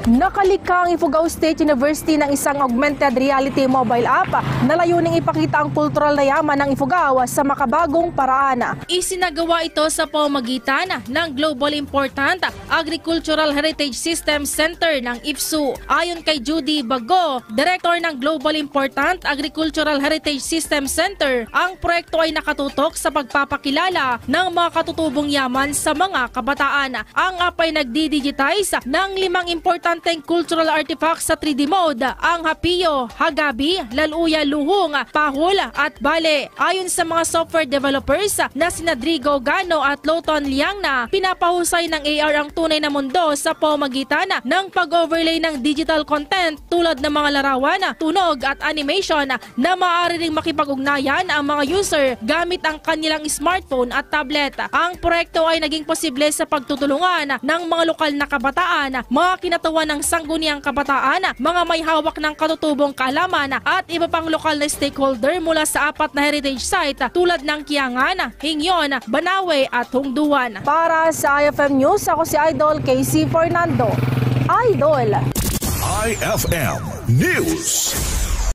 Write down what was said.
Nakalikha ang Ifugao State University ng isang augmented reality mobile app na layuning ipakita ang kultural na yaman ng Ifugao sa makabagong paraan. Isinagawa ito sa pamamagitan ng Global Important Agricultural Heritage System Center ng IFSU. Ayon kay Judy Bago, Director ng Global Important Agricultural Heritage System Center, ang proyekto ay nakatutok sa pagpapakilala ng mga katutubong yaman sa mga kabataan. Ang app ay nagdi-digitize ng 5 importanteng cultural artifacts sa 3D mode, ang Hapio, Hagabi, Laluya, Luhung, Pahul at Bale. Ayon sa mga software developers na sina Drigo Gano at Loton Liang na pinapahusay ng AR ang tunay na mundo sa pamamagitan ng pag-overlay ng digital content tulad ng mga larawan, tunog at animation na maaari ring makipag-ugnayan ang mga user gamit ang kanilang smartphone at tablet. Ang proyekto ay naging posible sa pagtutulungan ng mga lokal na kabataan, mga kinatawan ng sangguniang kabataan, mga may hawak ng katutubong kaalaman at iba pang lokal na stakeholder mula sa 4 na heritage site tulad ng Kiangan, Hingyon, Banawe at Hungduan. Para sa IFM News, ako si Idol Casey Fernando. Idol! IFM News.